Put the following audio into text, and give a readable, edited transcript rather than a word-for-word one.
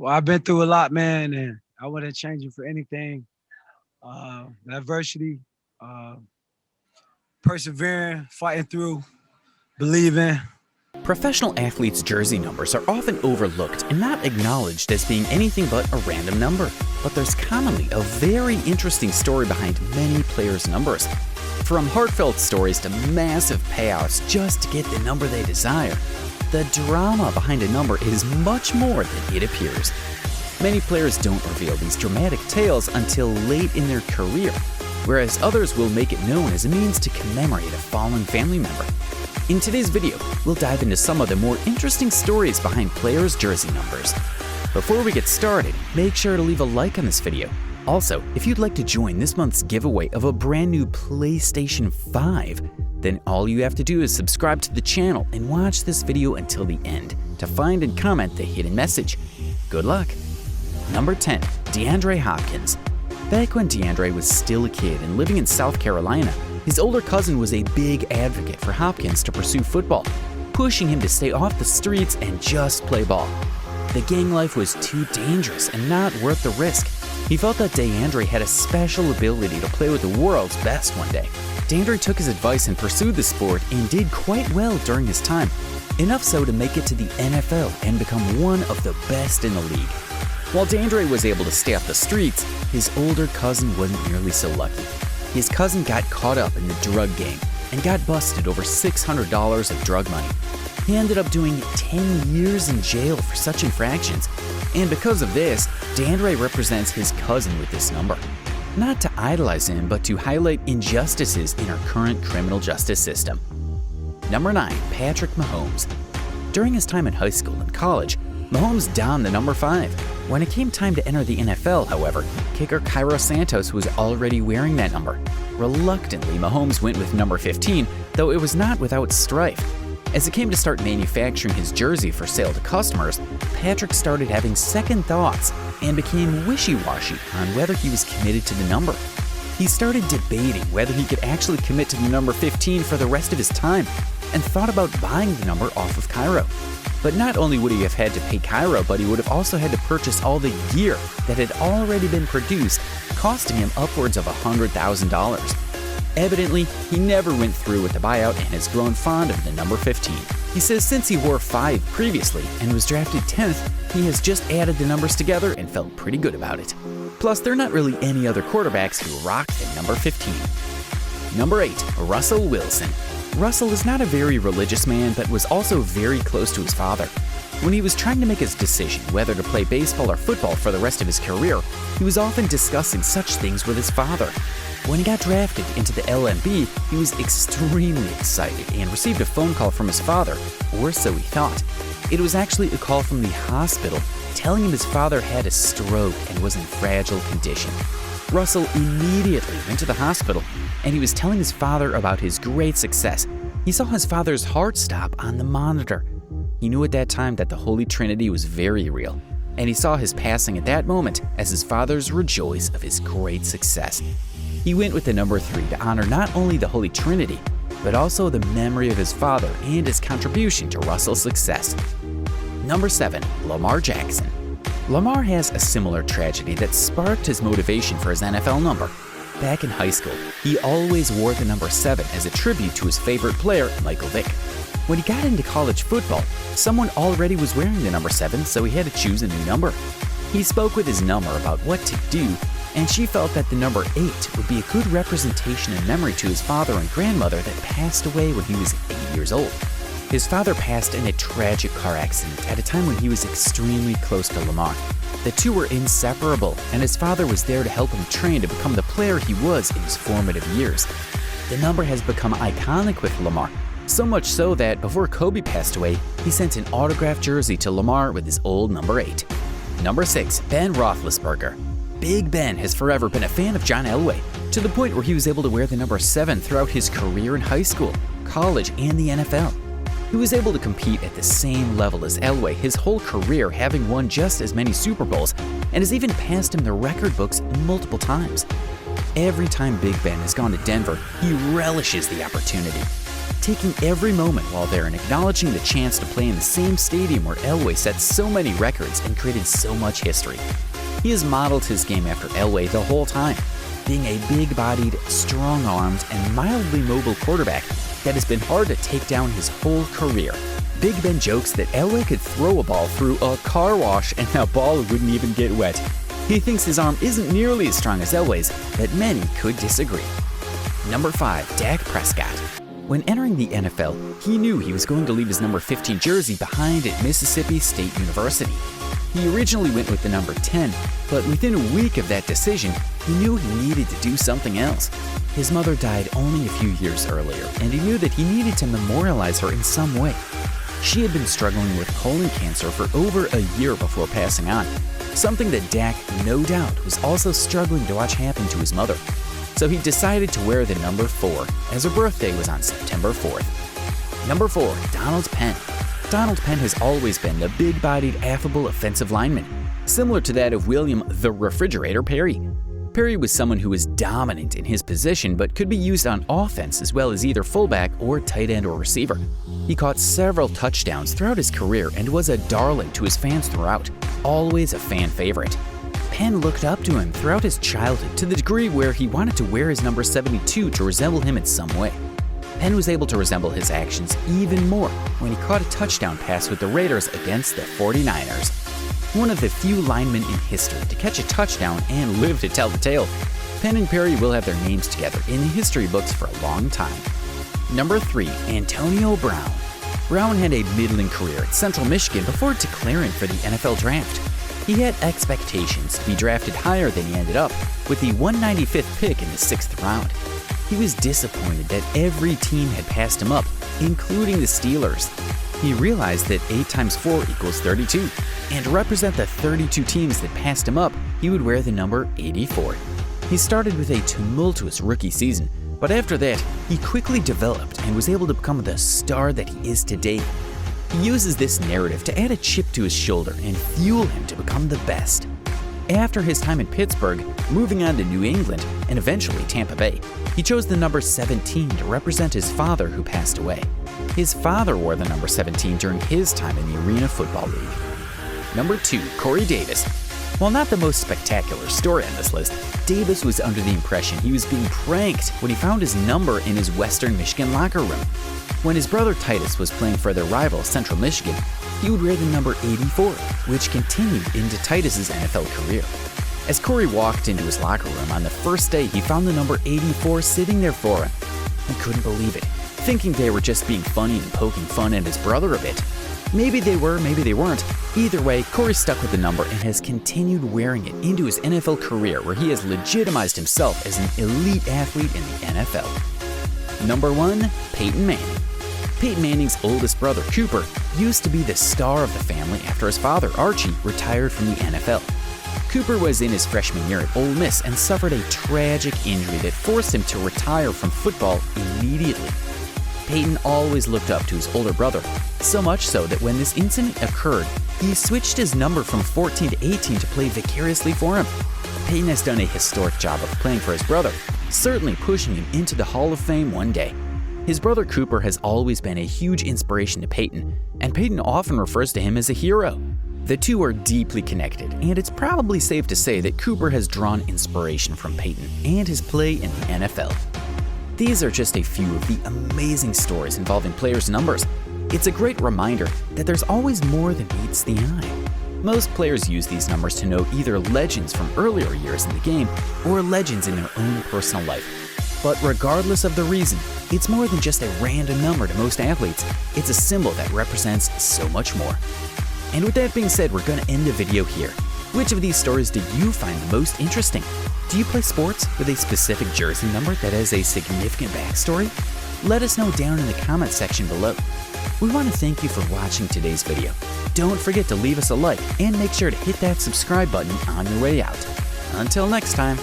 Well, I've been through a lot, man, and I wouldn't change it for anything. Adversity, uh, persevering, fighting through, believing. Professional athletes' jersey numbers are often overlooked and not acknowledged as being anything but a random number. But there's commonly a very interesting story behind many players' numbers. From heartfelt stories to massive payouts just to get the number they desire, the drama behind a number is much more than it appears. Many players don't reveal these dramatic tales until late in their career, whereas others will make it known as a means to commemorate a fallen family member. In today's video, we'll dive into some of the more interesting stories behind players' jersey numbers. Before we get started, make sure to leave a like on this video. Also, if you'd like to join this month's giveaway of a brand new PlayStation 5, then all you have to do is subscribe to the channel and watch this video until the end to find and comment the hidden message. Good luck! Number 10. DeAndre Hopkins. Back when DeAndre was still a kid and living in South Carolina, his older cousin was a big advocate for Hopkins to pursue football, pushing him to stay off the streets and just play ball. The gang life was too dangerous and not worth the risk. He felt that DeAndre had a special ability to play with the world's best one day. DeAndre took his advice and pursued the sport and did quite well during his time, enough so to make it to the NFL and become one of the best in the league. While DeAndre was able to stay off the streets, his older cousin wasn't nearly so lucky. His cousin got caught up in the drug game and got busted over $600 of drug money. He ended up doing 10 years in jail for such infractions, and because of this, DeAndre represents his cousin with this number. Not to idolize him, but to highlight injustices in our current criminal justice system. Number 9. Patrick Mahomes. During his time in high school and college, Mahomes donned the number 5. When it came time to enter the NFL, however, kicker Cairo Santos was already wearing that number. Reluctantly, Mahomes went with number 15, though it was not without strife. As it came to start manufacturing his jersey for sale to customers, Patrick started having second thoughts and became wishy-washy on whether he was committed to the number. He started debating whether he could actually commit to the number 15 for the rest of his time and thought about buying the number off of Cairo. But not only would he have had to pay Cairo, but he would have also had to purchase all the gear that had already been produced, costing him upwards of $100,000. Evidently, he never went through with the buyout and has grown fond of the number 15. He says since he wore 5 previously and was drafted 10th, he has just added the numbers together and felt pretty good about it. Plus, there are not really any other quarterbacks who rock the number 15. Number 8. Russell Wilson. Russell is not a very religious man, but was also very close to his father. When he was trying to make his decision whether to play baseball or football for the rest of his career, he was often discussing such things with his father. When he got drafted into the LMB, he was extremely excited and received a phone call from his father, or so he thought. It was actually a call from the hospital telling him his father had a stroke and was in fragile condition. Russell immediately went to the hospital, and he was telling his father about his great success. He saw his father's heart stop on the monitor. He knew at that time that the Holy Trinity was very real, and he saw his passing at that moment as his father's rejoice of his great success. He went with the number 3 to honor not only the Holy Trinity, but also the memory of his father and his contribution to Russell's success. Number 7. Lamar Jackson. Lamar has a similar tragedy that sparked his motivation for his NFL number. Back in high school, he always wore the number 7 as a tribute to his favorite player, Michael Vick. When he got into college football, someone already was wearing the number 7, so he had to choose a new number. He spoke with his number about what to do, and she felt that the number 8 would be a good representation and memory to his father and grandmother that passed away when he was 8 years old. His father passed in a tragic car accident at a time when he was extremely close to Lamar. The two were inseparable, and his father was there to help him train to become the player he was in his formative years. The number has become iconic with Lamar, so much so that before Kobe passed away, he sent an autographed jersey to Lamar with his old number 8. Number 6. Ben Roethlisberger. Big Ben has forever been a fan of John Elway, to the point where he was able to wear the number 7 throughout his career in high school, college, and the NFL. He was able to compete at the same level as Elway his whole career, having won just as many Super Bowls, and has even passed him the record books multiple times. Every time Big Ben has gone to Denver, he relishes the opportunity. taking every moment while there and acknowledging the chance to play in the same stadium where Elway set so many records and created so much history. He has modeled his game after Elway the whole time, being a big-bodied, strong-armed, and mildly mobile quarterback that has been hard to take down his whole career. Big Ben jokes that Elway could throw a ball through a car wash and that ball wouldn't even get wet. He thinks his arm isn't nearly as strong as Elway's, but many could disagree. Number 5. Dak Prescott. When entering the NFL, he knew he was going to leave his number 15 jersey behind at Mississippi State University. He originally went with the number 10, but within a week of that decision, he knew he needed to do something else. His mother died only a few years earlier, and he knew that he needed to memorialize her in some way. She had been struggling with colon cancer for over a year before passing on, something that Dak, no doubt, was also struggling to watch happen to his mother. So he decided to wear the number 4, as her birthday was on September 4th. Number 4. Donald Penn. Donald Penn has always been the big-bodied, affable offensive lineman, similar to that of William the Refrigerator Perry. Perry was someone who was dominant in his position but could be used on offense as well as either fullback or tight end or receiver. He caught several touchdowns throughout his career and was a darling to his fans throughout, always a fan favorite. Penn looked up to him throughout his childhood to the degree where he wanted to wear his number 72 to resemble him in some way. Penn was able to resemble his actions even more when he caught a touchdown pass with the Raiders against the 49ers. One of the few linemen in history to catch a touchdown and live to tell the tale, Penn and Perry will have their names together in the history books for a long time. Number 3. Antonio Brown. Brown had a middling career at Central Michigan before declaring for the NFL draft. He had expectations to be drafted higher than he ended up, with the 195th pick in the 6th round. He was disappointed that every team had passed him up, including the Steelers. He realized that 8 times 4 equals 32, and to represent the 32 teams that passed him up, he would wear the number 84. He started with a tumultuous rookie season, but after that, he quickly developed and was able to become the star that he is today. He uses this narrative to add a chip to his shoulder and fuel him to become the best. After his time in Pittsburgh, moving on to New England, and eventually Tampa Bay, he chose the number 17 to represent his father who passed away. His father wore the number 17 during his time in the Arena Football League. Number 2. Corey Davis. While not the most spectacular story on this list, Davis was under the impression he was being pranked when he found his number in his Western Michigan locker room. When his brother Titus was playing for their rival Central Michigan, he would wear the number 84, which continued into Titus's NFL career. As Corey walked into his locker room on the first day, he found the number 84 sitting there for him. He couldn't believe it, thinking they were just being funny and poking fun at his brother a bit. Maybe they were, maybe they weren't. Either way, Corey stuck with the number and has continued wearing it into his NFL career, where he has legitimized himself as an elite athlete in the NFL. Number 1. Peyton Manning. Peyton Manning's oldest brother, Cooper, used to be the star of the family after his father, Archie, retired from the NFL. Cooper was in his freshman year at Ole Miss and suffered a tragic injury that forced him to retire from football immediately. Peyton always looked up to his older brother, so much so that when this incident occurred, he switched his number from 14 to 18 to play vicariously for him. Peyton has done a historic job of playing for his brother, certainly pushing him into the Hall of Fame one day. His brother Cooper has always been a huge inspiration to Peyton, and Peyton often refers to him as a hero. The two are deeply connected, and it's probably safe to say that Cooper has drawn inspiration from Peyton and his play in the NFL. These are just a few of the amazing stories involving players' numbers. It's a great reminder that there's always more than meets the eye. Most players use these numbers to know either legends from earlier years in the game or legends in their own personal life. But regardless of the reason, it's more than just a random number to most athletes. It's a symbol that represents so much more. And with that being said, we're going to end the video here. Which of these stories did you find the most interesting? Do you play sports with a specific jersey number that has a significant backstory? Let us know down in the comment section below. We want to thank you for watching today's video. Don't forget to leave us a like and make sure to hit that subscribe button on your way out. Until next time.